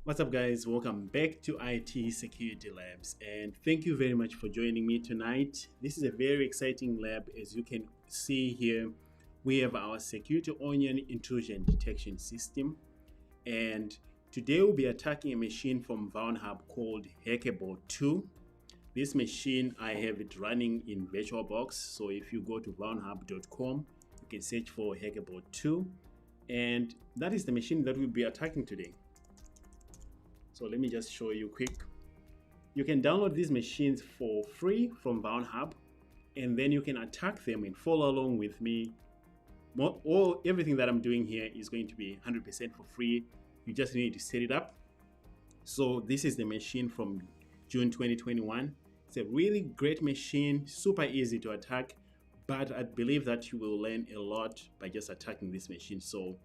What's up, guys? Welcome back to IT Security Labs, and thank you very much for joining me tonight. This is a very exciting lab. As you can see here, we have our security onion intrusion detection system, and today we'll be attacking a machine from Vulnhub called Hackable 2. This machine, I have it running in VirtualBox, so if you go to vulnhub.com, you can search for Hackable 2, and that is the machine that we'll be attacking today. So let me just show you quick. You can download these machines for free from Vulnhub, and then you can attack them and follow along with me. Everything that I'm doing here is going to be 100% for free. You just need to set it up. So this is the machine from June 2021. It's a really great machine, super easy to attack, but I believe that you will learn a lot by just attacking this machine. So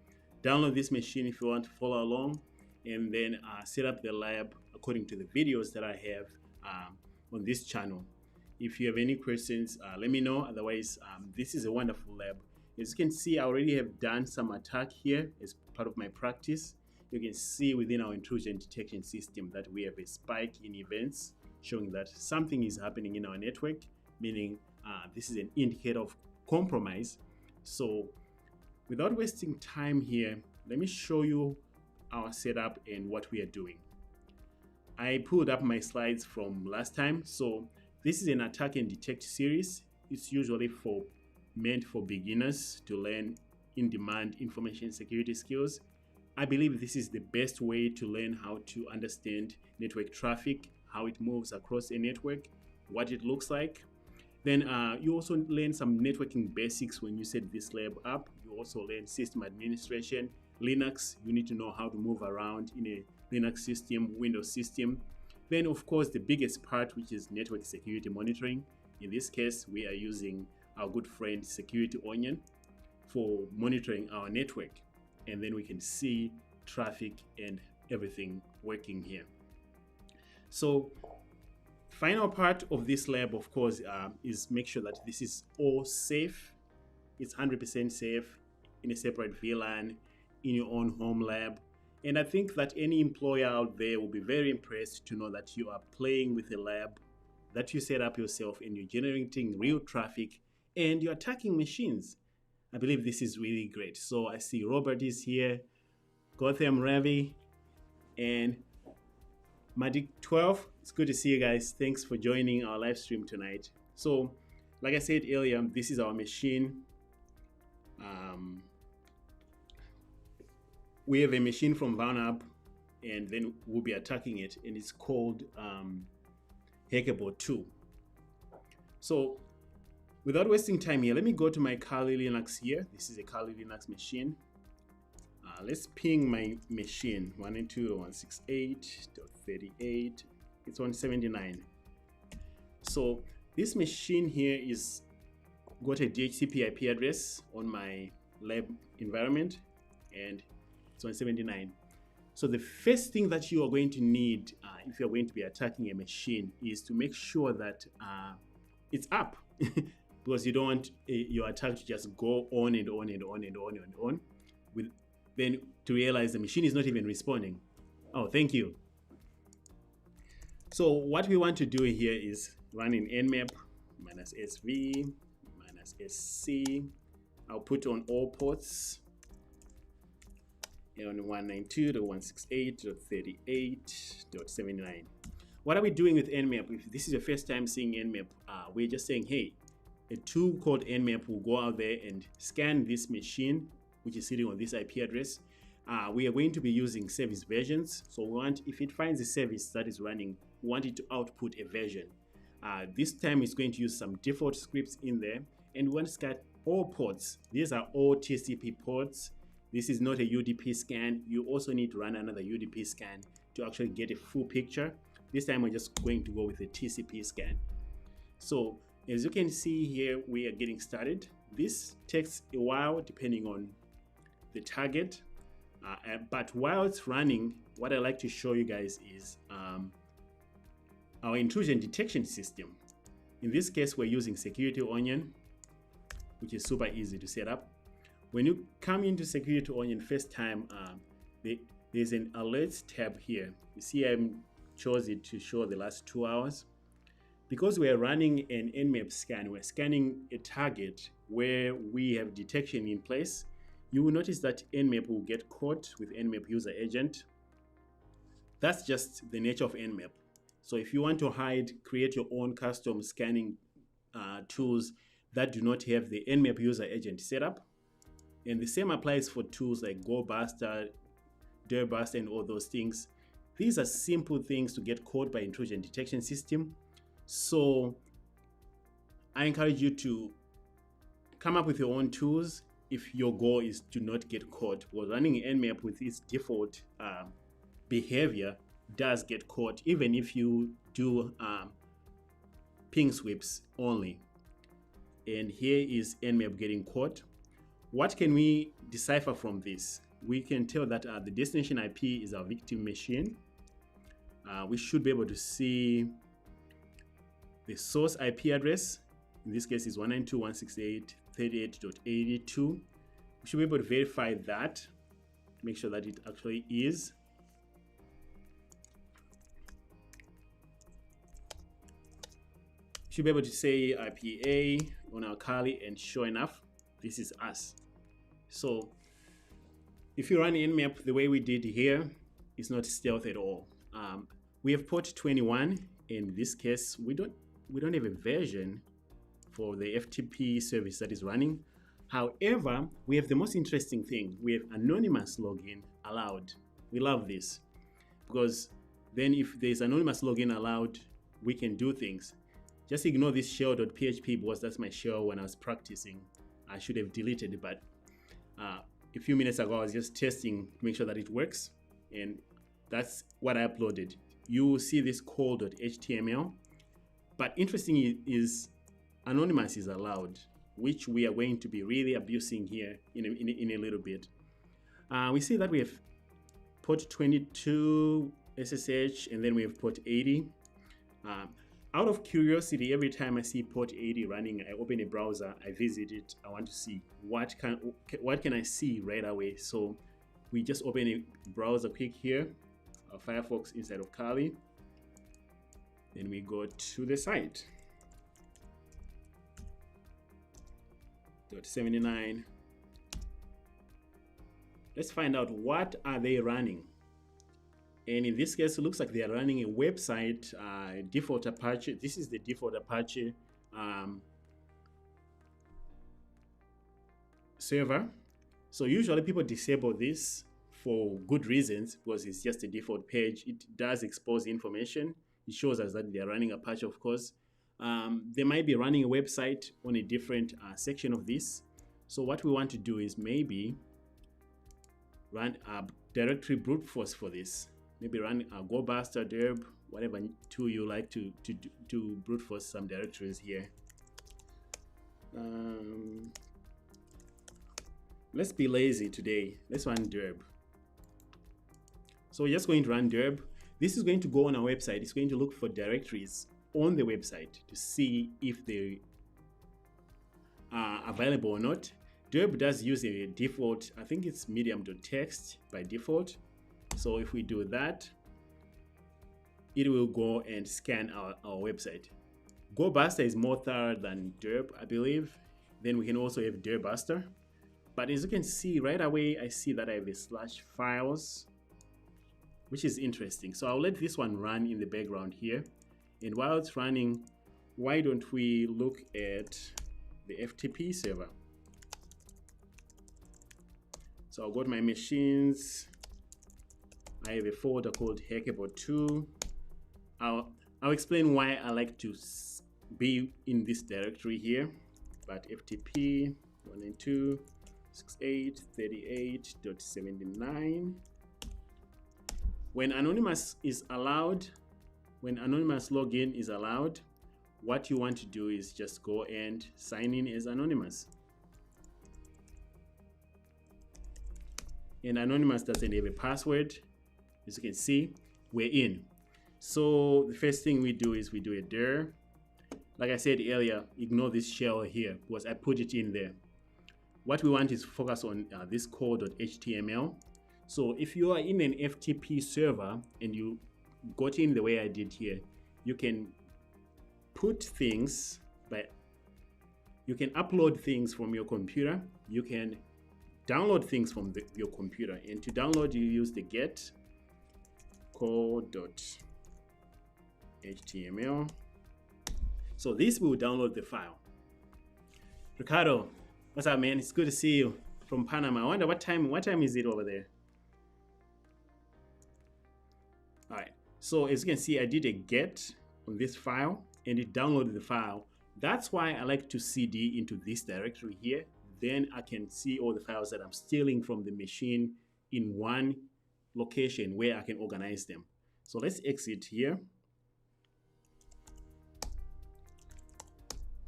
download this machine if you want to follow along, and then set up the lab according to the videos that I have on this channel. If you have any questions, let me know. Otherwise, this is a wonderful lab. As you can see, I already have done some attack here as part of my practice. You can see within our intrusion detection system that we have a spike in events showing that something is happening in our network, meaning this is an indicator of compromise. So without wasting time here, let me show you our setup and what we are doing. I pulled up my slides from last time. So this is an attack and detect series. It's usually meant for beginners to learn in-demand information security skills. I believe this is the best way to learn how to understand network traffic, how it moves across a network, what it looks like. Then you also learn some networking basics when you set this lab up. You also learn system administration, Linux. You need to know how to move around in a Linux system, Windows system. Then, of course, the biggest part, which is network security monitoring. In this case, we are using our good friend Security Onion for monitoring our network. And then we can see traffic and everything working here. So final part of this lab, of course, is make sure that this is all safe. It's 100% safe in a separate VLAN, in your own home lab. And I think that any employer out there will be very impressed to know that you are playing with a lab that you set up yourself and you're generating real traffic and you're attacking machines. I believe this is really great. So I see Robert is here, Gotham Ravi, and Magic 12. It's good to see you guys. Thanks for joining our live stream tonight. So like I said earlier, this is our machine. We have a machine from Vulnhub, and then we'll be attacking it, and it's called Hackable 2. So without wasting time here, let me go to my Kali Linux here. This is a Kali Linux machine. Let's ping my machine 192.168.38. It's 179. So this machine here is got a DHCP IP address on my lab environment, and it's 179. So the first thing that you are going to need if you're going to be attacking a machine is to make sure that it's up because you don't want your attack to just go on and on and on and on and on with then to realize the machine is not even responding. Oh, thank you. So what we want to do here is run in Nmap -sv -sc. I'll put on all ports on 192.168.38.79. What are we doing with Nmap? If this is your first time seeing Nmap, we're just saying, hey, a tool called Nmap will go out there and scan this machine, which is sitting on this IP address. We are going to be using service versions. So we want, if it finds a service that is running, we want it to output a version. This time it's going to use some default scripts in there, and we want to scan all ports. These are all TCP ports. This is not a UDP scan. You also need to run another UDP scan to actually get a full picture. This time we're just going to go with a TCP scan. So as you can see here, we are getting started. This takes a while depending on the target. But while it's running, what I like to show you guys is our intrusion detection system. In this case, we're using Security Onion, which is super easy to set up. When you come into Security Onion first time, there's an alerts tab here. You see I chose it to show the last 2 hours. Because we are running an Nmap scan, we're scanning a target where we have detection in place. You will notice that Nmap will get caught with Nmap user agent. That's just the nature of Nmap. So if you want to hide, create your own custom scanning tools that do not have the Nmap user agent setup. And the same applies for tools like GoBuster, dirb, and all those things. These are simple things to get caught by intrusion detection system. So I encourage you to come up with your own tools if your goal is to not get caught. Because running Nmap with its default behavior does get caught, even if you do ping sweeps only. And here is Nmap getting caught. What can we decipher from this? We can tell that the destination IP is our victim machine. We should be able to see the source IP address. In this case is 192.168.38.82. We should be able to verify that to make sure that it actually is. We should be able to say IPA on our Kali, and sure enough, this is us. So if you run Nmap the way we did here, it's not stealth at all. We have port 21. In this case, we don't have a version for the FTP service that is running. However, we have the most interesting thing. We have anonymous login allowed. We love this because then if there's anonymous login allowed, we can do things. Just ignore this shell.php because that's my shell when I was practicing. I should have deleted it, but a few minutes ago I was just testing to make sure that it works, and that's what I uploaded. You will see this call.html, but interesting is anonymous is allowed, which we are going to be really abusing here in a little bit. We see that we have port 22 SSH, and then we have port 80. Out of curiosity, every time I see port 80 running, I open a browser, I visit it, I want to see what can I see right away. So we just open a browser quick here, Firefox inside of Kali. Then we go to the site. .79. Let's find out what are they running. And in this case, it looks like they are running a website, default Apache. This is the default Apache server. So usually people disable this for good reasons because it's just a default page. It does expose information. It shows us that they are running Apache, of course. They might be running a website on a different section of this. So what we want to do is maybe run a directory brute force for this. Maybe run a GoBuster, dirb, whatever tool you like to brute force some directories here. Let's be lazy today. Let's run dirb. So we're just going to run dirb. This is going to go on our website. It's going to look for directories on the website to see if they are available or not. Dirb does use a default, I think it's medium.txt by default. So if we do that, it will go and scan our website. GoBuster is more thorough than dirb, I believe. Then we can also have dirbuster. But as you can see right away, I see that I have a /files, which is interesting. So I'll let this one run in the background here. And while it's running, why don't we look at the FTP server? So I'll go to my machines. I have a folder called Hackable 2. I'll explain why I like to be in this directory here. But FTP 192.168.38.79. When anonymous is allowed, when anonymous login is allowed, what you want to do is just go and sign in as anonymous. And anonymous doesn't have a password. As you can see, we're in. So the first thing we do is we do a dir. Like I said earlier, ignore this shell here because I put it in there. What we want is focus on this code.html. So if you are in an FTP server and you got in the way I did here, you can put things, but you can upload things from your computer. You can download things from your computer. And to download, you use the get core.html. So this will download the file. Ricardo, what's up, man? It's good to see you from Panama. I wonder what time is it over there? All right. So as you can see, I did a get on this file and it downloaded the file. That's why I like to cd into this directory here. Then I can see all the files that I'm stealing from the machine in one location where I can organize them. So let's exit here.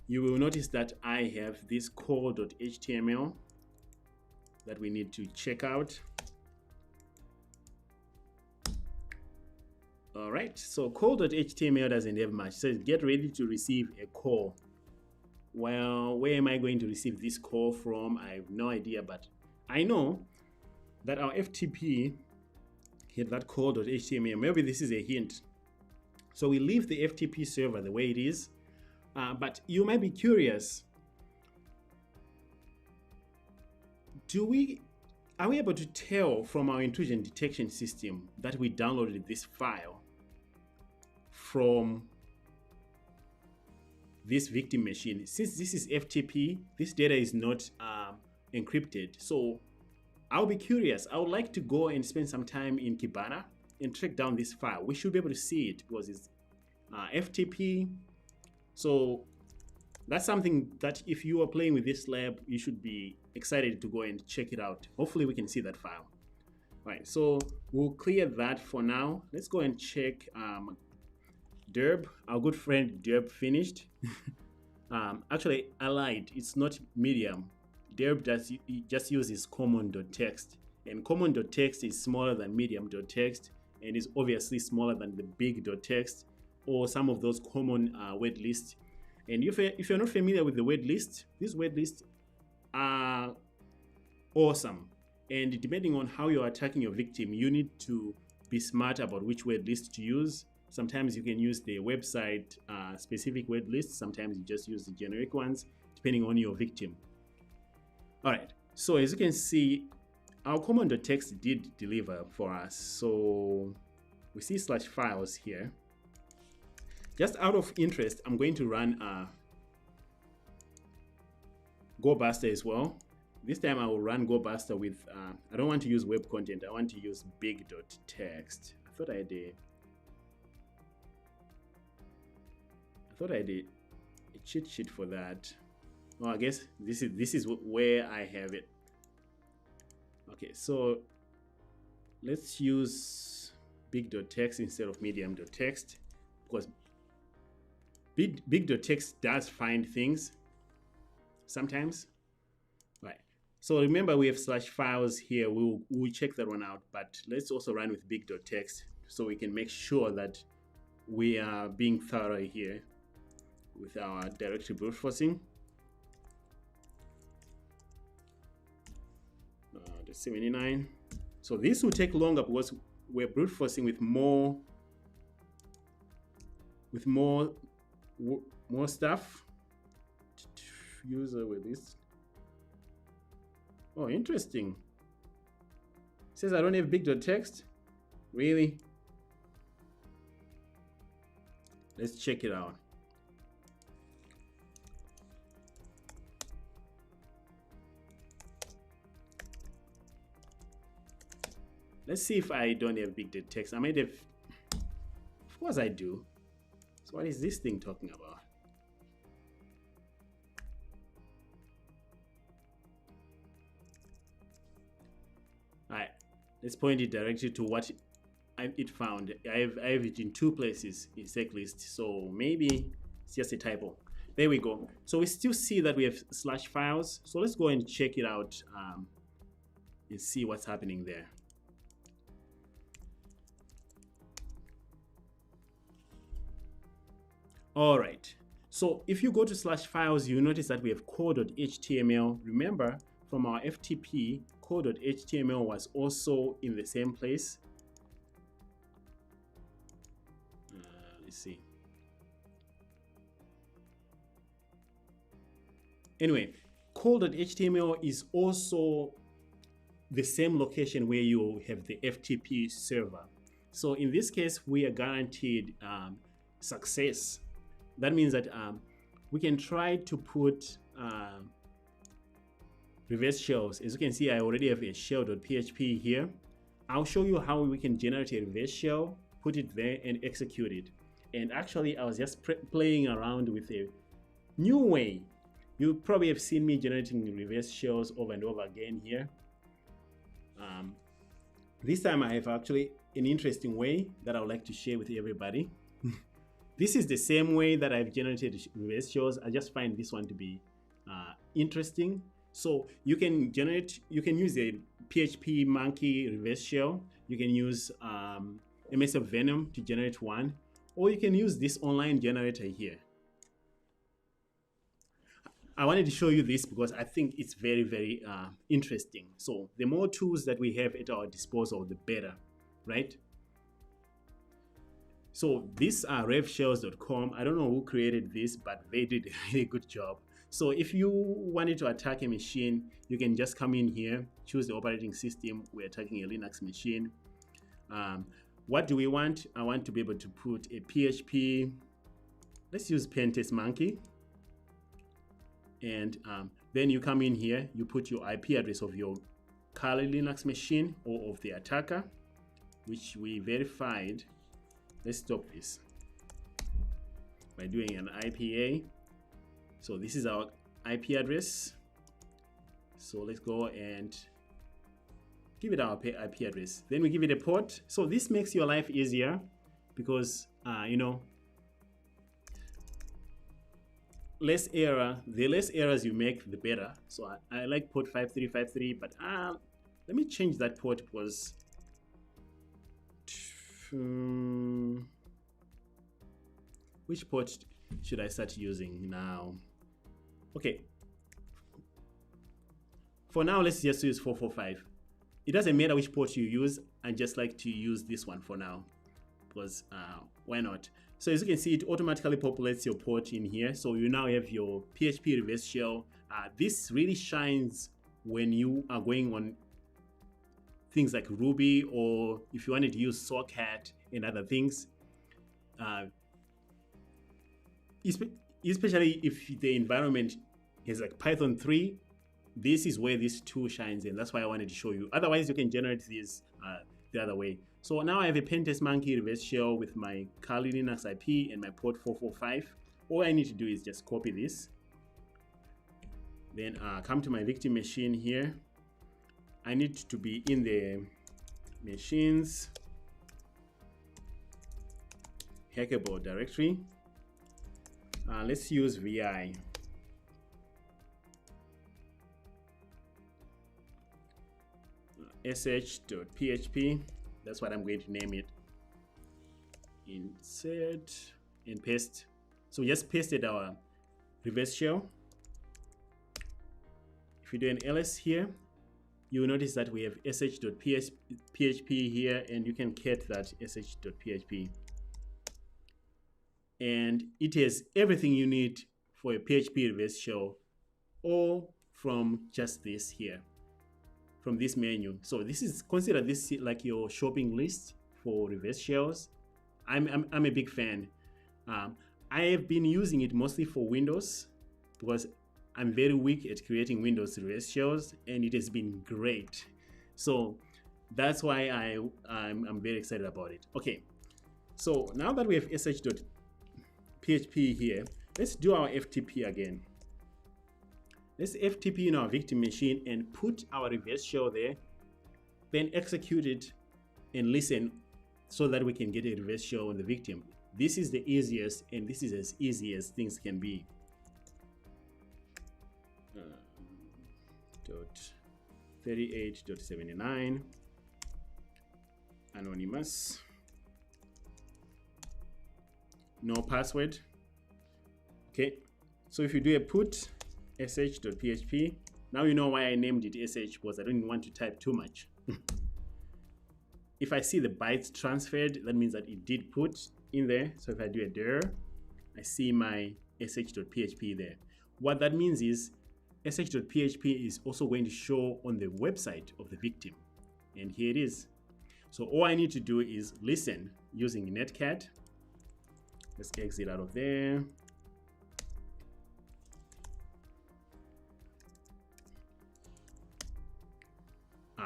You will notice that I have this core.html that we need to check out. All right, so core.html doesn't have much. It says get ready to receive a call. Well, where am I going to receive this call from? I have no idea, but I know that our FTP hit that core.html. Maybe this is a hint. So we leave the FTP server the way it is, but you might be curious. Are we able to tell from our intrusion detection system that we downloaded this file from this victim machine? Since this is FTP, this data is not encrypted. So I'll be curious. I would like to go and spend some time in Kibana and track down this file. We should be able to see it because it's FTP. So that's something that if you are playing with this lab, you should be excited to go and check it out. Hopefully we can see that file. All right, so we'll clear that for now. Let's go and check dirb. Our good friend dirb finished. Actually, I lied. It's not medium. Dirb just uses common.txt, and common.txt is smaller than medium.txt and is obviously smaller than the big.txt or some of those common word lists. And if you're not familiar with the word list, these word lists are awesome. And depending on how you're attacking your victim, you need to be smart about which word list to use. Sometimes you can use the website specific word lists. Sometimes you just use the generic ones, depending on your victim. All right, so as you can see, our common.txt did deliver for us. So we see /files here. Just out of interest, I'm going to run GoBuster as well. This time I will run GoBuster with, I don't want to use web content. I want to use big.txt. I thought I did a cheat sheet for that. Well, I guess this is where I have it. Okay, so let's use big.txt instead of medium.txt because big.txt does find things sometimes. Right. So remember we have /files here. We'll check that one out, but let's also run with big.txt so we can make sure that we are being thorough here with our directory brute forcing. The 79. So this will take longer because we're brute forcing with more stuff. User with this. Oh, interesting. It says I don't have big.txt. Really? Let's check it out. Let's see if I don't have big.txt. I might have. Of course I do. So what is this thing talking about? All right, let's point it directly to what it found. I have it in two places in SecList, so maybe it's just a typo. There we go. So we still see that we have /files. So let's go and check it out and see what's happening there. All right, so if you go to /files, you notice that we have core.html. Remember from our FTP, code.html was also in the same place. Let's see. Anyway, code.html is also the same location where you have the FTP server. So in this case, we are guaranteed success. That means that we can try to put reverse shells. As you can see, I already have a shell.php here. I'll show you how we can generate a reverse shell, put it there, and execute it. And actually, I was just playing around with a new way. You probably have seen me generating reverse shells over and over again here. This time I have actually an interesting way that I would like to share with everybody. This is the same way that I've generated reverse shells. I just find this one to be interesting. So you can use a PHP monkey reverse shell. You can use MS Venom to generate one, or you can use this online generator here. I wanted to show you this because I think it's very, very interesting. So the more tools that we have at our disposal, the better, right? So these are revshells.com. I don't know who created this, but they did a really good job. So if you wanted to attack a machine, you can just come in here, choose the operating system. We're attacking a Linux machine. What do we want? I want to be able to put a PHP. Let's use Pentest Monkey. And then you come in here, you put your IP address of your Kali Linux machine or of the attacker, which we verified. Let's stop this by doing an IPA. So this is our IP address. So let's go and give it our IP address. Then we give it a port. So this makes your life easier because, you know, the less errors you make, the better. So I like port 5353, but let me change that port because which port should I start using now? Okay, for now let's just use 445. It doesn't matter which port you use. I just like to use this one for now because why not? So as you can see, it automatically populates your port in here. So you now have your PHP reverse shell. This really shines when you are going on things like Ruby, or if you wanted to use Socket and other things. Especially if the environment is like Python 3, this is where this tool shines, and that's why I wanted to show you. Otherwise, you can generate these the other way. So now I have a Pentest Monkey reverse shell with my Kali Linux IP and my port 445. All I need to do is just copy this. Then come to my victim machine here. I need to be in the machines Hackable directory. Let's use VI. sh.php. That's what I'm going to name it. Insert and paste. So we just pasted our reverse shell. If you do an ls here, you will notice that we have sh.php here, and you can cat that sh.php. And it has everything you need for a PHP reverse shell, all from just this here, from this menu. So this is, consider this like your shopping list for reverse shells. I'm a big fan. I have been using it mostly for Windows because I'm very weak at creating Windows reverse shells, and it has been great. So that's why I'm very excited about it. Okay, so now that we have sh.php here, let's do our FTP again. Let's FTP in our victim machine and put our reverse shell there, then execute it and listen so that we can get a reverse shell on the victim. This is the easiest, and this is as easy as things can be. .38.79 anonymous, no password. Okay, so if you do a put sh.php, Now you know why I named it SH, because I don't want to type too much. If I see the bytes transferred, that means that it did put in there. So if I do a dir, I see my sh.php there. What that means is sh.php is also going to show on the website of the victim. And here it is. So all I need to do is listen using netcat. Let's exit out of there.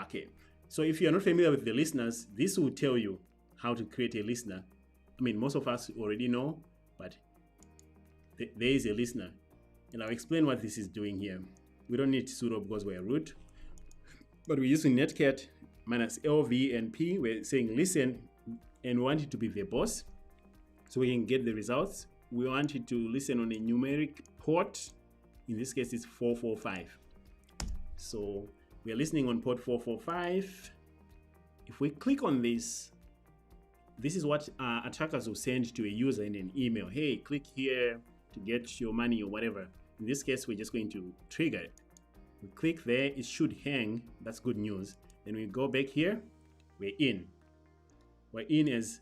Okay, so if you're not familiar with the listeners, this will tell you how to create a listener. I mean, most of us already know, but there is a listener. And I'll explain what this is doing here. We don't need sudo because we're root, but we're using netcat minus lv and p. We're saying listen, and we want it to be verbose so we can get the results. We want it to listen on a numeric port. In this case, it's 445. So we are listening on port 445. If we click on this, this is what attackers will send to a user in an email. Hey, click here to get your money or whatever. In this case, we're just going to trigger it. We click there, it should hang. That's good news. Then we go back here, we're in. We're in as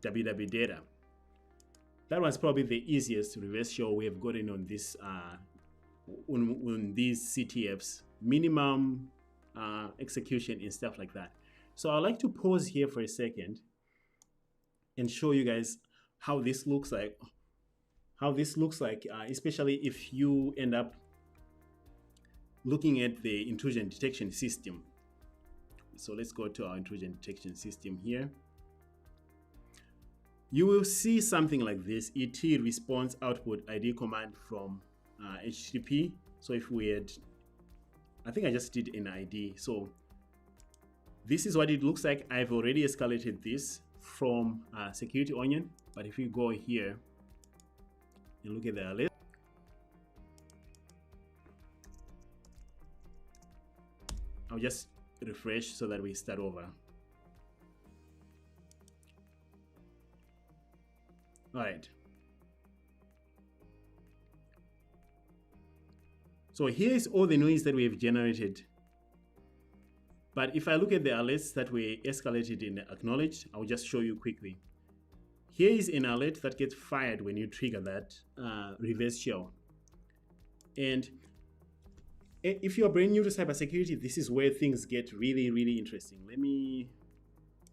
www data. That was probably the easiest reverse shell we have gotten on this on these CTFs. Minimum execution and stuff like that. So I'd like to pause here for a second and show you guys how this looks like. Especially if you end up looking at the intrusion detection system. So let's go to our intrusion detection system here. You will see something like this: ET response output ID command from HTTP. So if we had, I think I just did an ID. So this is what it looks like. I've already escalated this from Security Onion, but if you go here and look at the alert, I'll just refresh so that we start over. All right. So here's all the noise that we have generated. But if I look at the alerts that we escalated and acknowledged, I'll just show you quickly. Here is an alert that gets fired when you trigger that reverse shell. And if you're brand new to cybersecurity, this is where things get really, really interesting. Let me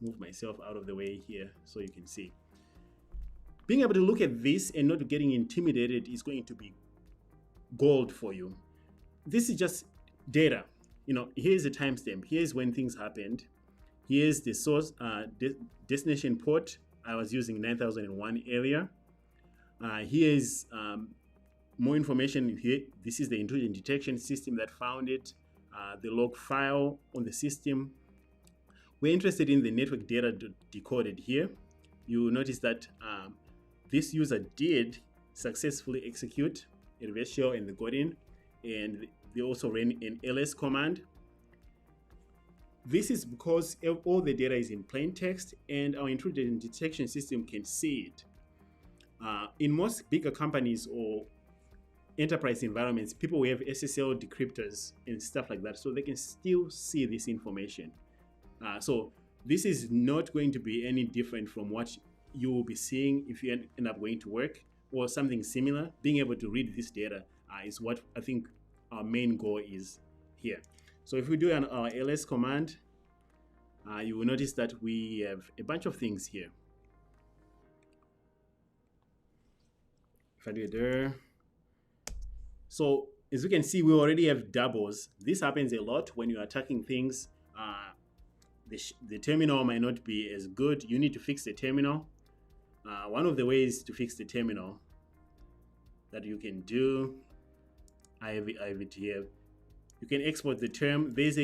move myself out of the way here so you can see. Being able to look at this and not getting intimidated is going to be gold for you. This is just data. You know, here's the timestamp. Here's when things happened. Here's the source, destination port. I was using 9001 earlier. Here's more information here. This is the intrusion detection system that found it. The log file on the system. We're interested in the network data decoded here. You will notice that this user did successfully execute a reverse shell and they got in, and they also ran an ls command. This is because all the data is in plain text and our intrusion detection system can see it. In most bigger companies or enterprise environments, people will have SSL decryptors and stuff like that, so they can still see this information. So this is not going to be any different from what you will be seeing if you end up going to work or something similar. Being able to read this data is what I think our main goal is here. So if we do an ls command, you will notice that we have a bunch of things here. If I do it there, so as you can see, we already have doubles. This happens a lot when you're attacking things. The terminal might not be as good. You need to fix the terminal. One of the ways to fix the terminal that you can do, I have it here. You can export the term. There's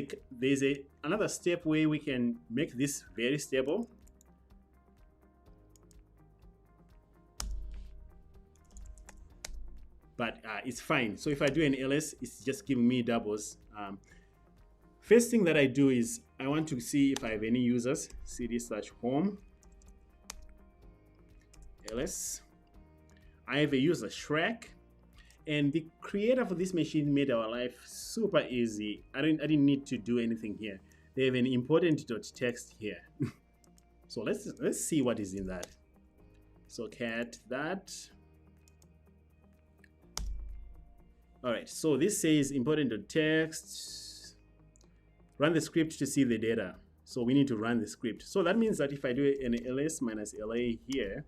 another step where we can make this very stable. But it's fine. So if I do an ls, it's just giving me doubles. First thing that I do is I want to see if I have any users. cd/home ls. I have a user Shrek, And the creator for this machine made our life super easy. I didn't need to do anything here. They have an important.txt here. So let's see what is in that. So cat that. All right, so this says important.txt. Run the script to see the data. So we need to run the script. So that means that if I do an ls minus la here,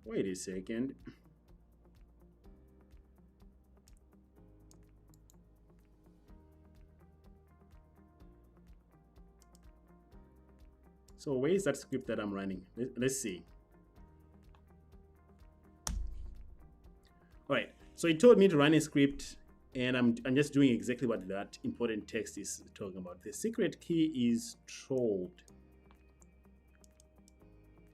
wait a second. So where is that script that I'm running? Let's see. All right, so it told me to run a script, and I'm just doing exactly what that important text is talking about. The secret key is trolled.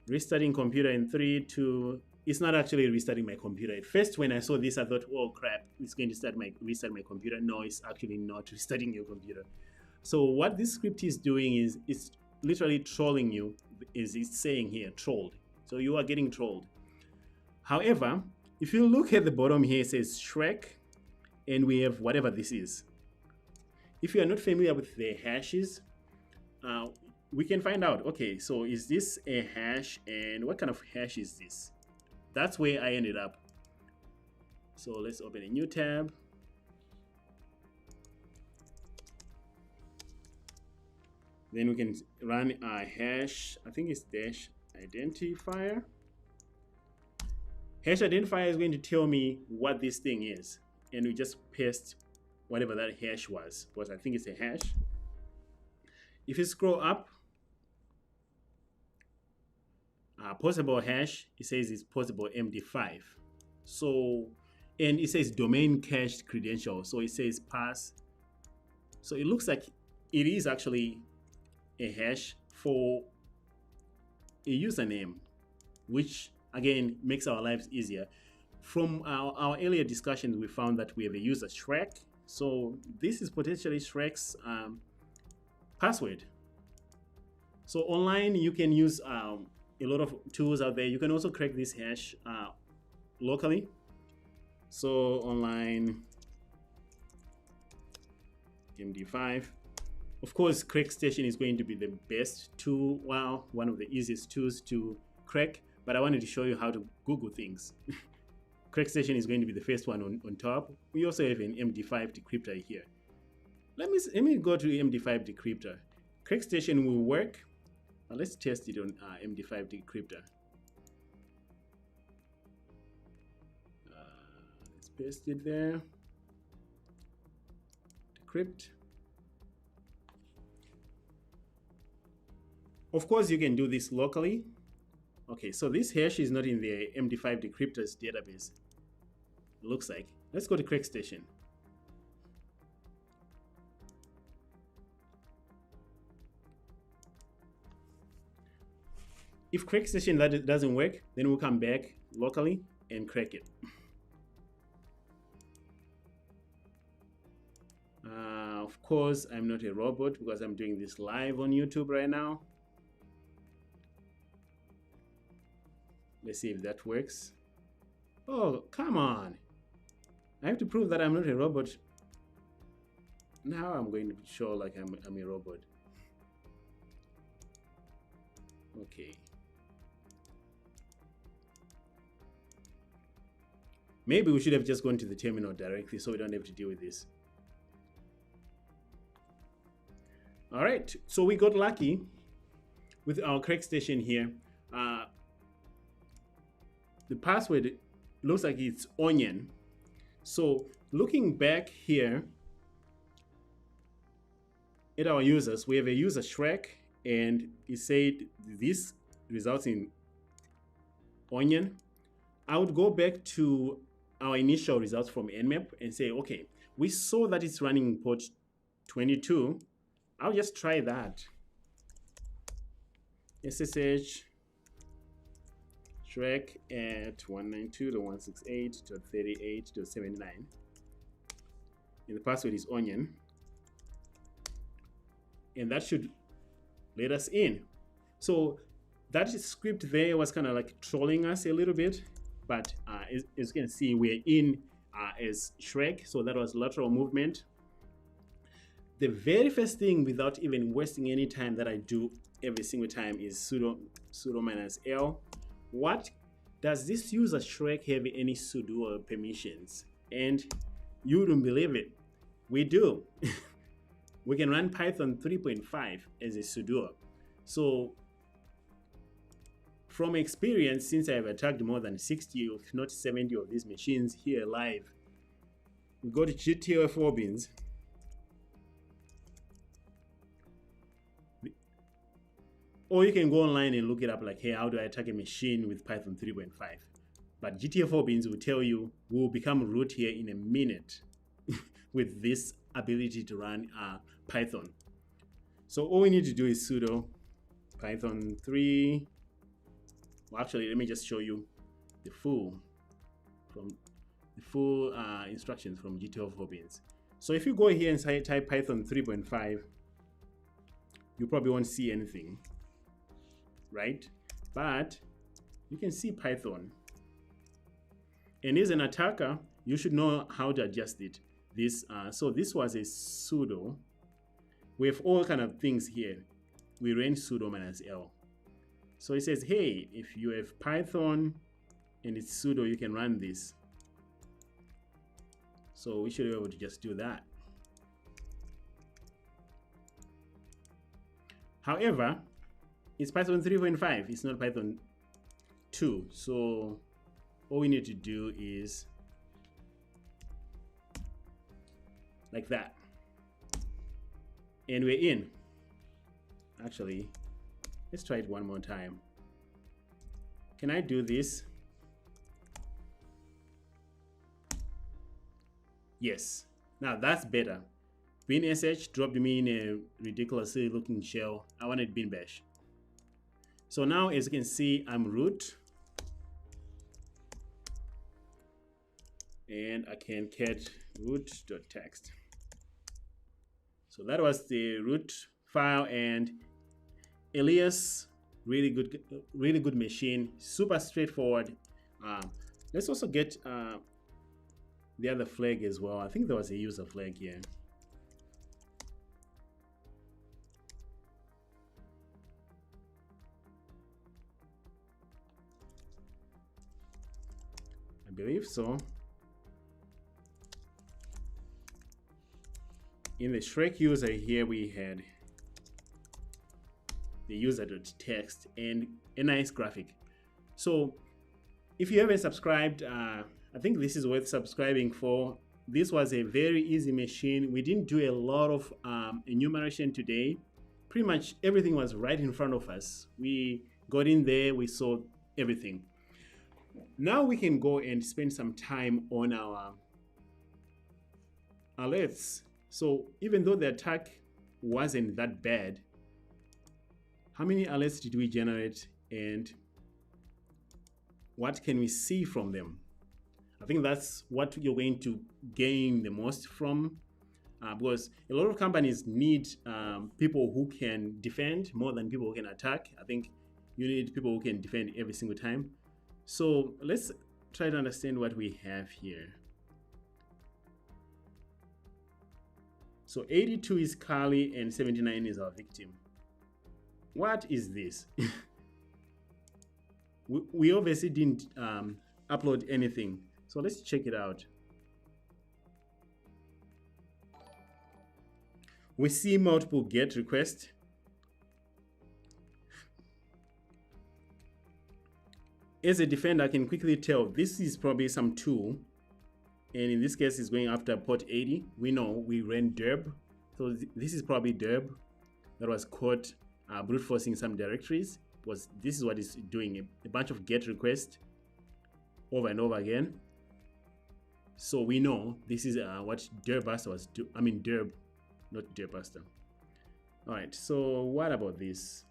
Restarting computer in 3, 2. It's not actually restarting my computer. At first, when I saw this, I thought, oh crap, it's going to restart my computer. No, it's actually not restarting your computer. So what this script is doing is it's literally trolling you, is it's saying here, trolled. So you are getting trolled. However, if you look at the bottom here, it says Shrek, and we have whatever this is. If you are not familiar with the hashes, we can find out, okay, so is this a hash, and what kind of hash is this? That's where I ended up. So let's open a new tab. Then we can run a hash, I think it's dash identifier. Hash identifier is going to tell me what this thing is. And we just paste whatever that hash was, because I think it's a hash. If you scroll up, possible hash, it says it's possible MD5. So, and it says domain cached credential. So it says pass. So it looks like it is actually a hash for a username, which again makes our lives easier. From our earlier discussions, we found that we have a user Shrek. So this is potentially Shrek's password. So online, you can use a lot of tools out there. You can also crack this hash locally. So online MD5. Of course, CrackStation is going to be the best tool, well, one of the easiest tools to crack, but I wanted to show you how to Google things. CrackStation is going to be the first one on top. We also have an MD5 decryptor here. Let me go to MD5 decryptor. CrackStation will work. Let's test it on MD5 decryptor. Let's paste it there. Decrypt. Of course, you can do this locally. Okay, so this hash is not in the MD5 decryptor's database. It looks like. Let's go to CrackStation. If CrackStation that doesn't work, then we'll come back locally and crack it. Of course, I'm not a robot because I'm doing this live on YouTube right now. Let's see if that works. Oh, come on. I have to prove that I'm not a robot. Now I'm going to show like I'm a robot. Okay. Maybe we should have just gone to the terminal directly so we don't have to deal with this. All right, so we got lucky with our CrackStation here. The password looks like it's onion. So looking back here at our users, we have a user Shrek, and it said this results in onion. I would go back to our initial results from Nmap and say, okay, we saw that it's running port 22. I'll just try that. SSH Shrek at 192.168.38.79. And the password is onion. And that should let us in. So that script there was kind of like trolling us a little bit. But as you can see, we're in as Shrek, so that was lateral movement. The very first thing, without even wasting any time, that I do every single time is sudo minus L. What does this user Shrek have any sudo permissions? And you wouldn't believe it, we do. We can run Python 3.5 as a sudo. So from experience, since I have attacked more than 60 if not 70 of these machines here live, we go to CTF Robins. Or you can go online and look it up, like, hey, how do I attack a machine with Python 3.5? But GTF Beans will tell you, we'll become root here in a minute with this ability to run Python. So all we need to do is sudo Python 3. Well, actually, let me just show you the full instructions from GTF Beans. So if you go here and type Python 3.5, you probably won't see anything, right? But you can see Python. And as an attacker, you should know how to adjust it. So this was a sudo. We have all kind of things here. We ran sudo minus L. So it says, hey, if you have Python and it's sudo, you can run this. So we should be able to just do that. However, it's Python 3.5. It's not Python 2. So all we need to do is like that. And we're in. Actually, let's try it one more time. Can I do this? Yes. Now that's better. Bin sh dropped me in a ridiculously looking shell. I wanted bin bash. So now, as you can see, I'm root. And I can cat root.txt. So that was the root file, and Elias, really good machine, super straightforward. Let's also get the other flag as well. I think there was a user flag here. I believe so. In the Shrek user here, we had the user.txt and a nice graphic. So if you haven't subscribed, I think this is worth subscribing for. This was a very easy machine. We didn't do a lot of enumeration today. Pretty much everything was right in front of us. We got in there, we saw everything. Now we can go and spend some time on our alerts. So even though the attack wasn't that bad, how many alerts did we generate and what can we see from them? I think that's what you're going to gain the most from, because a lot of companies need people who can defend more than people who can attack. I think you need people who can defend every single time. So let's try to understand what we have here. So 82 is Carly and 79 is our victim. What is this? we obviously didn't upload anything. So let's check it out. We see multiple GET requests. As a defender, I can quickly tell this is probably some tool. And in this case, it's going after port 80. We know we ran dirb. So this is probably dirb that was caught brute forcing some directories. Because this is what it's doing, a bunch of GET requests over and over again. So we know this is what dirbuster was doing. I mean dirb, not dirbuster. All right, so what about this?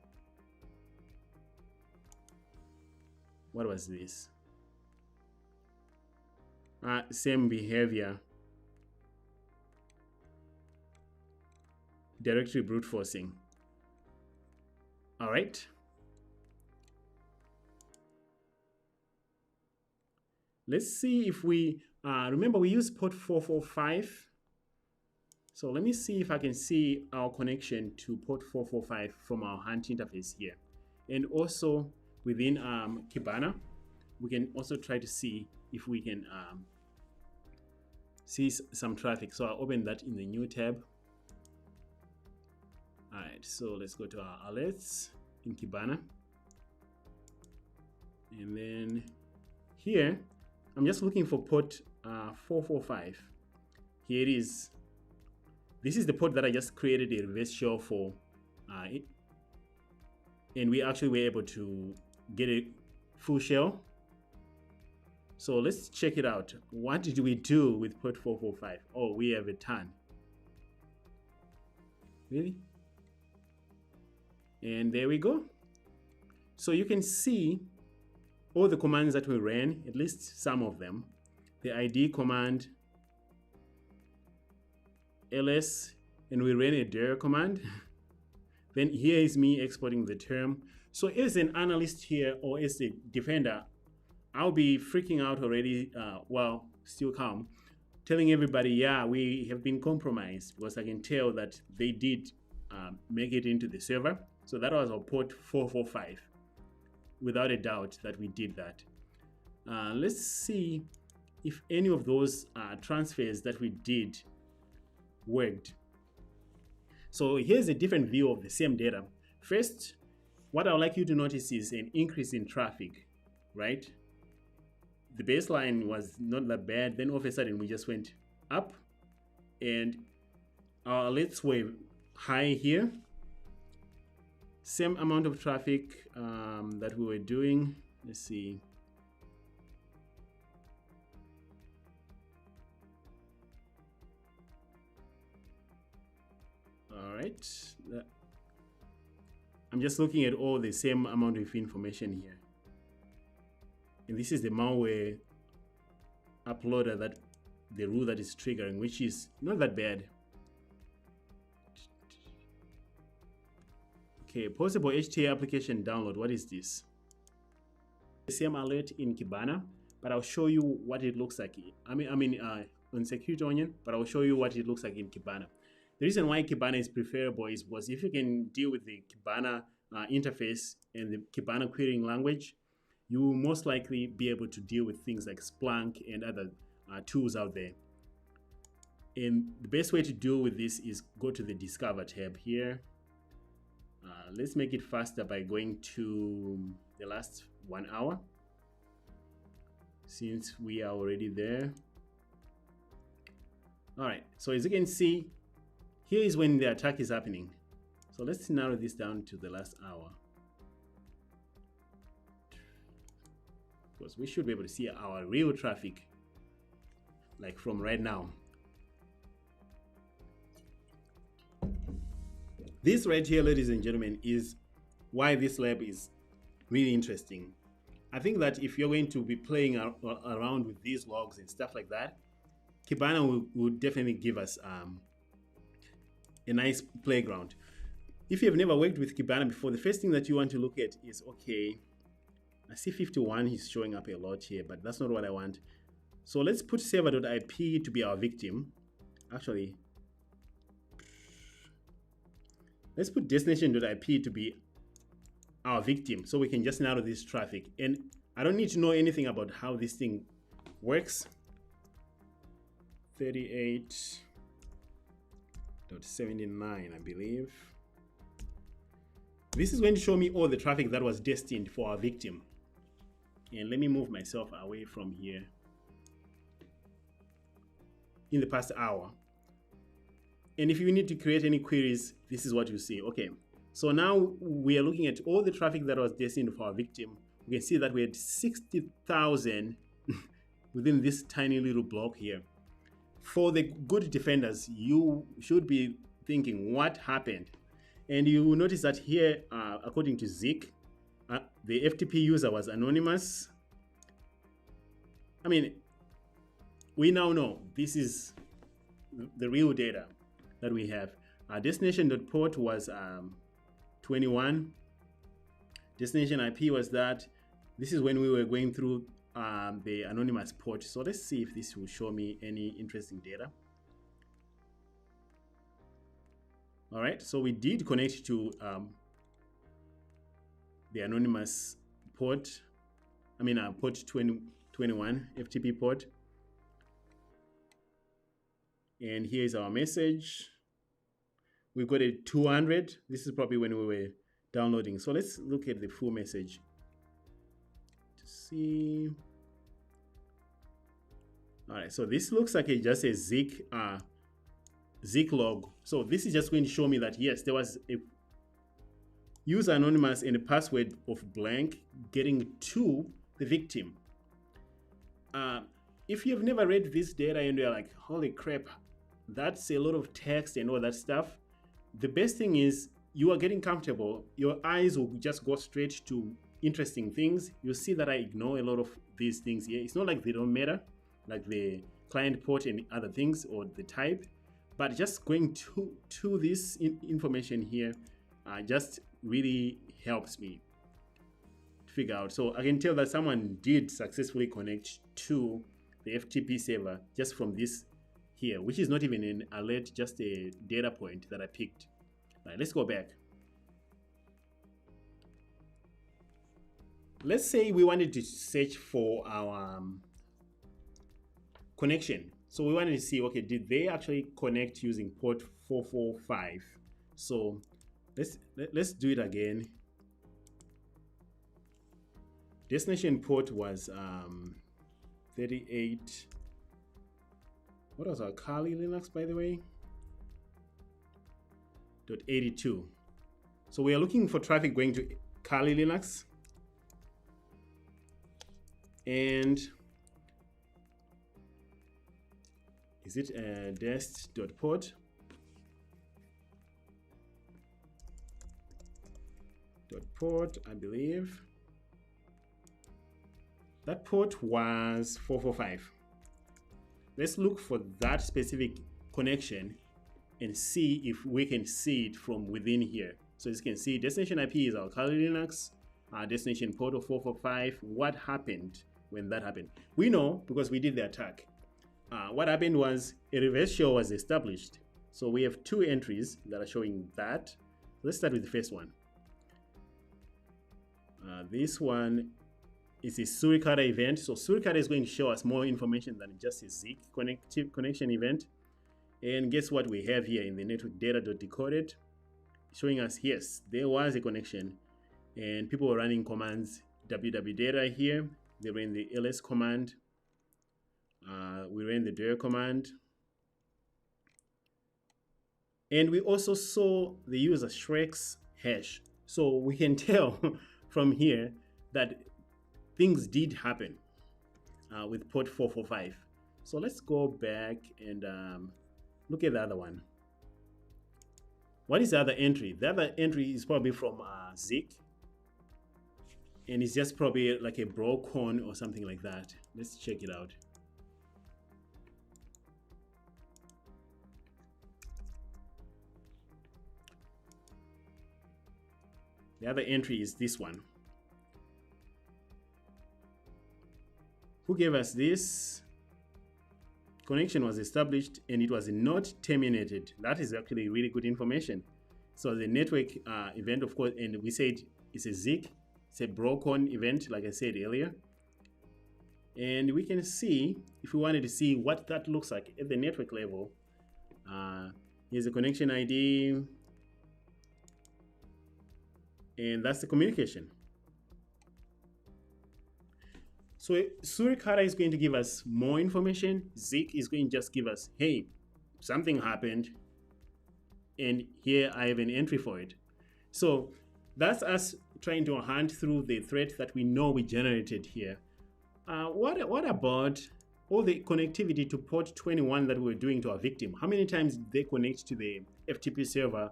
What was this? Same behavior. Directory brute forcing. All right. Let's see if we, remember we use port 445. So let me see if I can see our connection to port 445 from our hunt interface here. And also within Kibana, we can also try to see if we can see some traffic. So I'll open that in the new tab. All right, so let's go to our alerts in Kibana. And then here, I'm just looking for port 445. Here it is. This is the port that I just created a reverse shell for. And we actually were able to get a full shell. So let's check it out. What did we do with port 445? Oh, we have a ton. Really? And there we go. So you can see all the commands that we ran, at least some of them. The ID command, ls, and we ran a dir command. Then here is me exporting the term. So as an analyst here, or as a defender, I'll be freaking out already, well, still calm, telling everybody, yeah, we have been compromised, because I can tell that they did make it into the server. So that was our port 445, without a doubt that we did that. Let's see if any of those transfers that we did worked. So here's a different view of the same data. First, what I would like you to notice is an increase in traffic, right? The baseline was not that bad. Then all of a sudden we just went up, and our alerts were high here. Same amount of traffic that we were doing. Let's see. All right. I'm just looking at all the same amount of information here. And this is the malware uploader, that the rule that is triggering, which is not that bad. Okay, possible HTA application download. What is this? The same alert in Kibana, but I'll show you what it looks like. I mean, on Security Onion, but I'll show you what it looks like in Kibana. The reason why Kibana is preferable is because if you can deal with the Kibana interface and the Kibana querying language, you will most likely be able to deal with things like Splunk and other tools out there. And the best way to deal with this is go to the Discover tab here. Let's make it faster by going to the last 1 hour, since we are already there. All right, so as you can see, here is when the attack is happening. So let's narrow this down to the last hour, because we should be able to see our real traffic, like from right now. This right here, ladies and gentlemen, is why this lab is really interesting. I think that if you're going to be playing around with these logs and stuff like that, Kibana will definitely give us a nice playground. If you've never worked with Kibana before, the first thing that you want to look at is, okay, I see 51 is showing up a lot here, but that's not what I want. So let's put server.ip to be our victim. Actually, let's put destination.ip to be our victim, so we can just narrow this traffic. And I don't need to know anything about how this thing works. 38.79, I believe. This is going to show me all the traffic that was destined for our victim. And let me move myself away from here. In the past hour. And if you need to create any queries, this is what you see. Okay, so now we are looking at all the traffic that was destined for our victim. We can see that we had 60,000 within this tiny little block here. For the good defenders, you should be thinking, what happened? And you will notice that here, according to Zik, the FTP user was anonymous. I mean, we now know this is the real data that we have. Destination.port was 21. Destination IP was that. This is when we were going through the anonymous port. So let's see if this will show me any interesting data. All right, so we did connect to the anonymous port. I mean, port 2021 FTP port. And here's our message. We've got a 200. This is probably when we were downloading. So let's look at the full message to see. All right, so this looks like just a Zeek log. So this is just going to show me that yes, there was a user anonymous and a password of blank getting to the victim. If you've never read this data and you're like, holy crap, that's a lot of text and all that stuff, the best thing is you are getting comfortable. Your eyes will just go straight to interesting things. You'll see that I ignore a lot of these things here. It's not like they don't matter, like the client port and other things or the type, but just going to this information here just really helps me figure out. So I can tell that someone did successfully connect to the FTP server just from this here, which is not even an alert, just a data point that I picked. All right, let's go back. Let's say we wanted to search for our connection. So we wanted to see, okay, did they actually connect using port 445? So let's do it again. Destination port was 38. What was our Kali Linux, by the way? .82. So we are looking for traffic going to Kali Linux. And is it dest.port? .port, I believe. That port was 445. Let's look for that specific connection and see if we can see it from within here. So as you can see, destination IP is our Kali Linux, our destination port of 445. What happened when that happened? We know because we did the attack. What happened was a reverse shell was established. So we have two entries that are showing that. Let's start with the first one. This one is a Suricata event. So Suricata is going to show us more information than just a Zeek connection event. And guess what we have here in the network data.decoded, showing us, yes, there was a connection and people were running commands www.data here. They ran the ls command. We ran the dir command. And we also saw the user Shrek's hash. So we can tell from here that things did happen with port 445. So let's go back and look at the other one. What is the other entry? The other entry is probably from Zeek. And it's just probably like a broken or something like that. Let's check it out. The other entry is this one. Who gave us this? Connection was established and it was not terminated. That is actually really good information. So the network event, of course, and we said it's a Zeek. It's a broken event, like I said earlier. And we can see, if we wanted to see what that looks like at the network level, here's a connection ID. And that's the communication. So Suricata is going to give us more information. Zeek is going to just give us, hey, something happened. And here I have an entry for it. So that's us trying to hunt through the threat that we know we generated here. What about all the connectivity to port 21 that we're doing to our victim? How many times did they connect to the FTP server?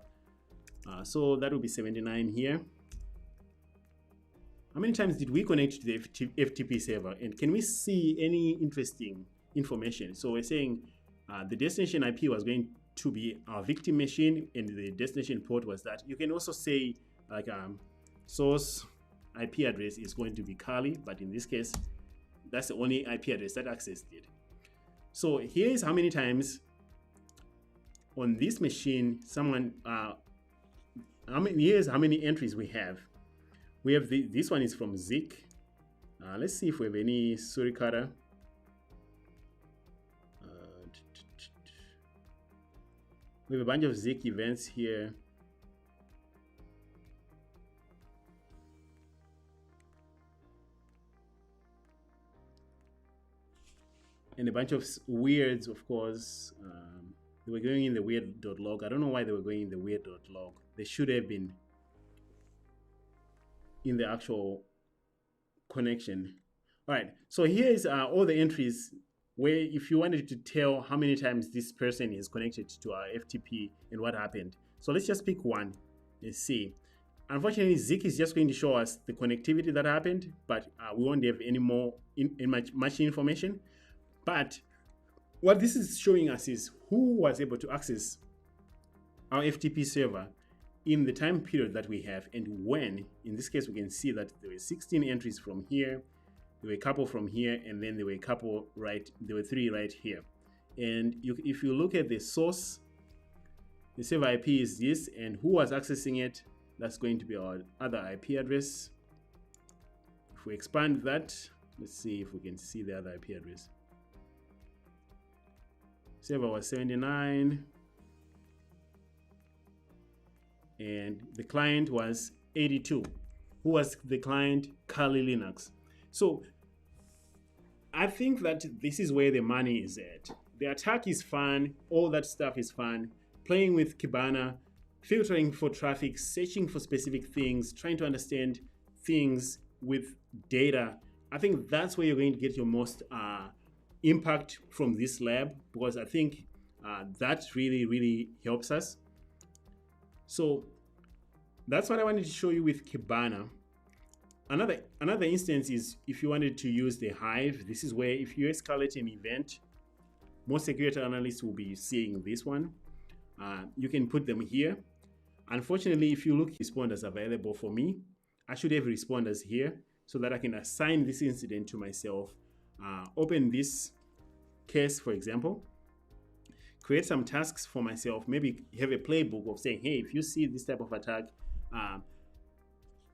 So that would be 79 here. How many times did we connect to the FTP server? And can we see any interesting information? So we're saying the destination IP was going to be our victim machine and the destination port was that. You can also say like source IP address is going to be Kali, but in this case, That's the only IP address that accessed it. So here is how many times on this machine someone here's how many entries we have. We have this one is from Zik. Let's see if we have any suricata. We have a bunch of Zik events here. And a bunch of weirds, of course. They were going in the weird.log. I don't know why they were going in the weird.log. They should have been in the actual connection. All right, so here is all the entries where if you wanted to tell how many times this person is connected to our FTP and what happened. So let's just pick one and see. Unfortunately, Zik is just going to show us the connectivity that happened, but we won't have any more much information. But what this is showing us is who was able to access our FTP server in the time period that we have and when. In this case, we can see that there were 16 entries from here, there were a couple from here, and then there were a couple there were 3 right here. And if you look at the source, the server IP is this, and who was accessing it, that's going to be our other IP address. If we expand that, let's see if we can see the other IP address. Server was 79 and the client was 82. Who was the client? Kali Linux. So I think that this is where the money is at. The attack is fun, all that stuff is fun. Playing with Kibana, filtering for traffic, searching for specific things, trying to understand things with data. I think that's where you're going to get your most impact from this lab, because I think that really helps us. So that's what I wanted to show you with Kibana. Another instance is if you wanted to use the Hive. This is where if you escalate an event, most security analysts will be seeing this one. You can put them here. Unfortunately, if you look responders available for me, I should have responders here so that I can assign this incident to myself. Open this case, for example, create some tasks for myself, maybe have a playbook of saying, hey, if you see this type of attack,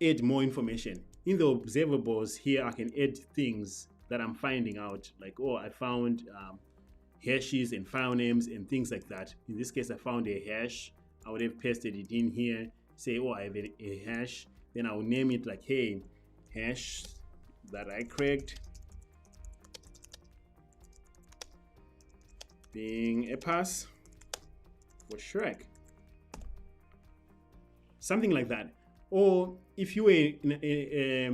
add more information. In the observables here, I can add things that I'm finding out, like, oh, I found hashes and file names and things like that. In this case, I found a hash. I would have pasted it in here, say, oh, I have a hash. Then I will name it like, hey, hash that I cracked being a pass for Shrek. Something like that. Or if you were a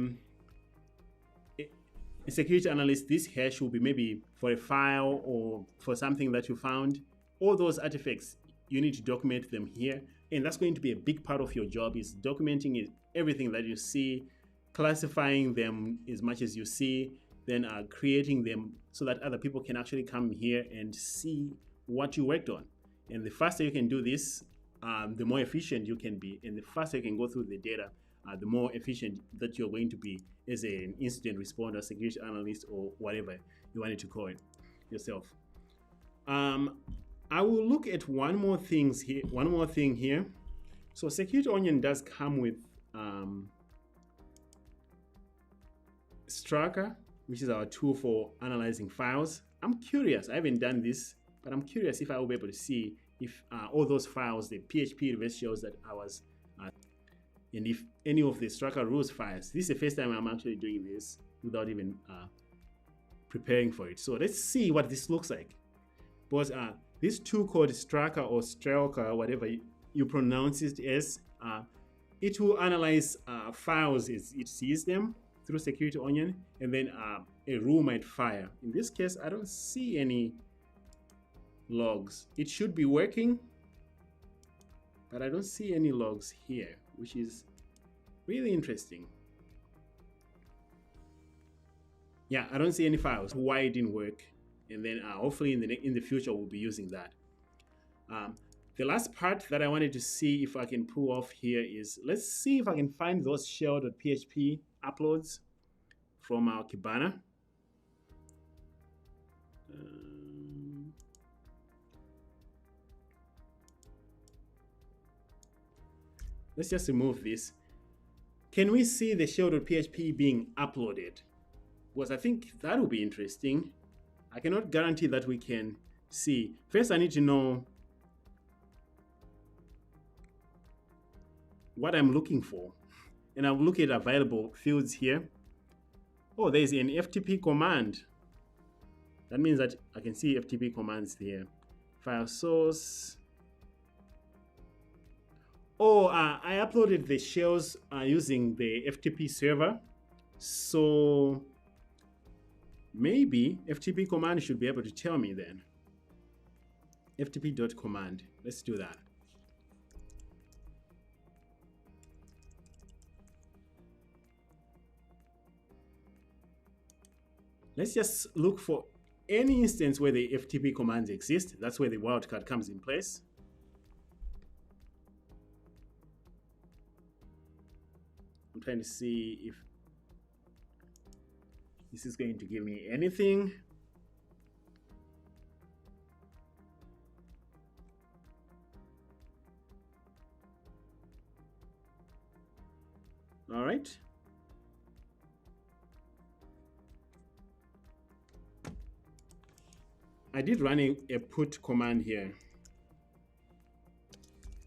security analyst, this hash will be maybe for a file or for something that you found. All those artifacts, you need to document them here. And that's going to be a big part of your job, is documenting everything that you see, classifying them as much as you see, then creating them so that other people can actually come here and see what you worked on. And the faster you can do this, the more efficient you can be. And the faster you can go through the data, the more efficient that you're going to be as an incident responder, security analyst, or whatever you wanted to call it yourself. I will look at one more thing here. So Security Onion does come with Straka, which is our tool for analyzing files. I'm curious, I haven't done this, but I'm curious if I will be able to see if all those files, the PHP reverse shells that I was, and if any of the Straka rules files. This is the first time I'm actually doing this without even preparing for it. So let's see what this looks like. Because this tool called Straka or Strelka, whatever you pronounce it as, it will analyze files as it sees them through Security Onion, and then a rule might fire. In this case, I don't see any logs. It should be working, but I don't see any logs here, which is really interesting. Yeah, I don't see any files. Why it didn't work, and then hopefully in the future we'll be using that. The last part that I wanted to see if I can pull off here is, let's see if I can find those shell.php uploads from our Kibana. Let's just remove this. Can we see the shell.php being uploaded? Because I think that will be interesting. I cannot guarantee that we can see. First, I need to know what I'm looking for. And I'll look at available fields here. Oh, there's an FTP command. That means that I can see FTP commands here. File source. Oh, I uploaded the shells using the FTP server. So maybe FTP command should be able to tell me then. FTP.command. Let's do that. Let's just look for any instance where the FTP commands exist. That's where the wildcard comes in place. I'm trying to see if this is going to give me anything. All right. I did run a put command here.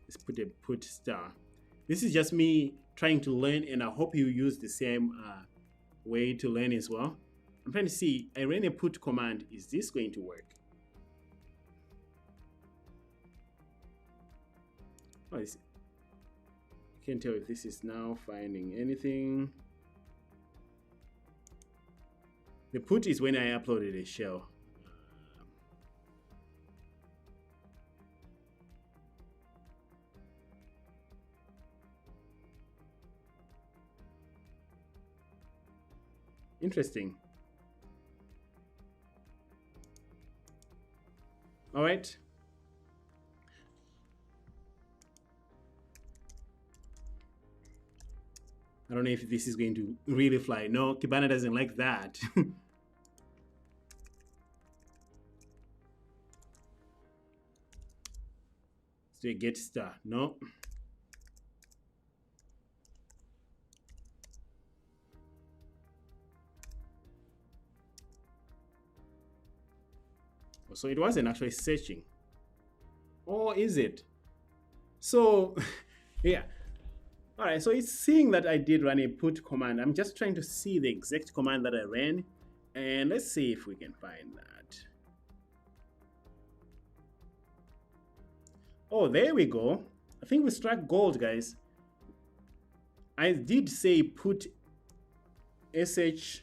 Let's put a put star. This is just me trying to learn, and I hope you use the same way to learn as well. I'm trying to see, I ran a put command. Is this going to work? Oh, I can't tell if this is now finding anything. The put is when I uploaded a shell. Interesting. All right. I don't know if this is going to really fly. No, Kibana doesn't like that. So get star. No. So it wasn't actually searching. Or is it? So, yeah. All right, so it's seeing that I did run a put command. I'm just trying to see the exact command that I ran. And let's see if we can find that. Oh, there we go. I think we struck gold, guys. I did say put sh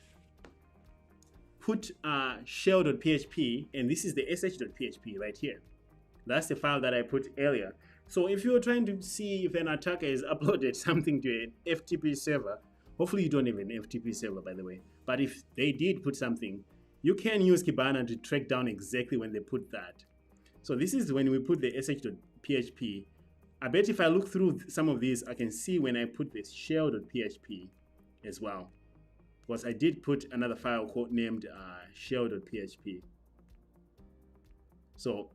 put shell.php, and this is the sh.php right here. That's the file that I put earlier. So if you're trying to see if an attacker has uploaded something to an FTP server, hopefully you don't have an FTP server, by the way, but if they did put something, you can use Kibana to track down exactly when they put that. So this is when we put the sh.php. I bet if I look through some of these, I can see when I put this shell.php as well, because I did put another file called named shell.php. So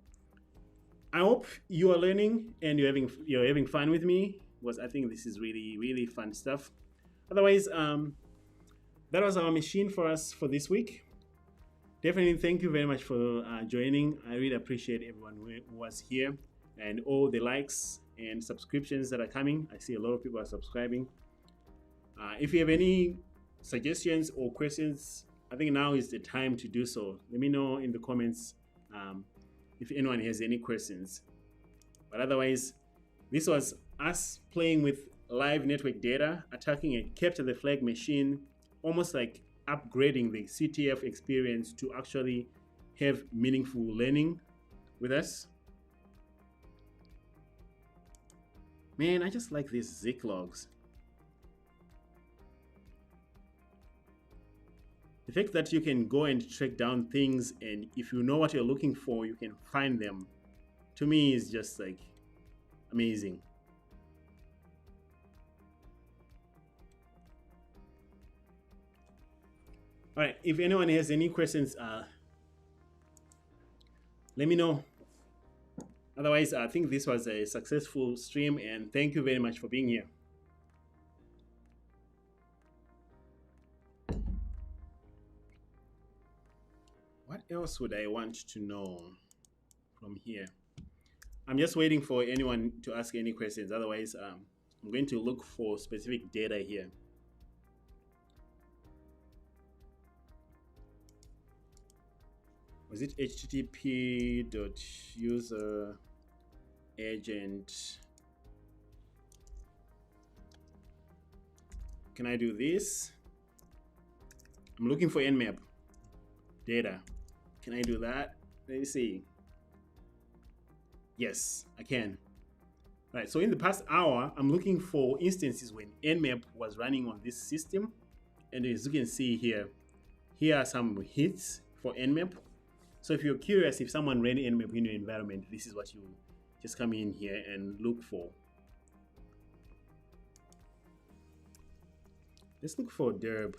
I hope you are learning and you're having fun with me, because I think this is really fun stuff. Otherwise, that was our machine for us for this week. Definitely thank you very much for joining. I really appreciate everyone who was here and all the likes and subscriptions that are coming. I see a lot of people are subscribing. If you have any suggestions or questions, I think now is the time to do so. Let me know in the comments if anyone has any questions. But otherwise, this was us playing with live network data, attacking a capture the flag machine, almost like upgrading the CTF experience to actually have meaningful learning with us. Man, I just like these Zik logs. The fact that you can go and track down things, and if you know what you're looking for, you can find them, to me is just like amazing. All right, if anyone has any questions, let me know. Otherwise, I think this was a successful stream, and thank you very much for being here. What else would I want to know from here? I'm just waiting for anyone to ask any questions. Otherwise, I'm going to look for specific data here. Was it http.user agent? Can I do this? I'm looking for Nmap data. Can I do that? Let me see. Yes, I can. Right, so in the past hour, I'm looking for instances when Nmap was running on this system. And as you can see here, here are some hits for Nmap. So if you're curious if someone ran Nmap in your environment, this is what you just come in here and look for. Let's look for dirb.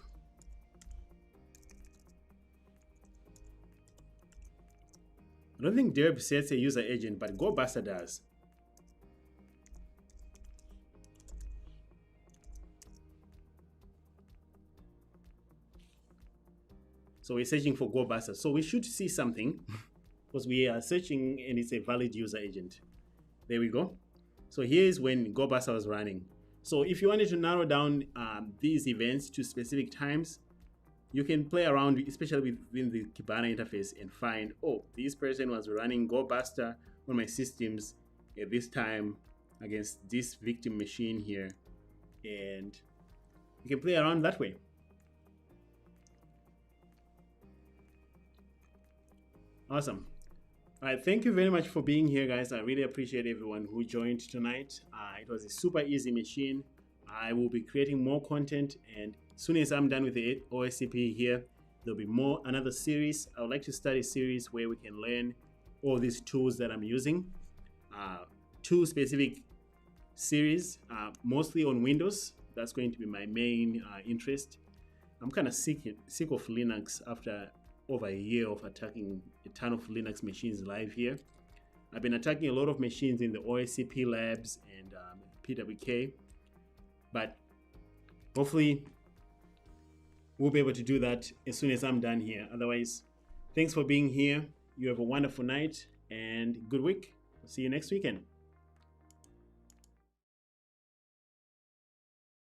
I don't think dirb sets a user agent, but GoBuster does. So we're searching for GoBuster. So we should see something because we are searching and it's a valid user agent. There we go. So here is when GoBuster was running. So if you wanted to narrow down these events to specific times, you can play around, especially within the Kibana interface, and find, oh, this person was running GoBuster on my systems at this time against this victim machine here. And you can play around that way. Awesome. All right, thank you very much for being here, guys. I really appreciate everyone who joined tonight. It was a super easy machine. I will be creating more content, and as soon as I'm done with the OSCP here, there'll be another series. I would like to start a series where we can learn all these tools that I'm using. 2 specific series, mostly on Windows. That's going to be my main interest. I'm kind of sick of Linux after over a year of attacking a ton of Linux machines live here. I've been attacking a lot of machines in the OSCP labs and PWK, but hopefully we'll be able to do that as soon as I'm done here. Otherwise, thanks for being here. You have a wonderful night and good week. See you next weekend.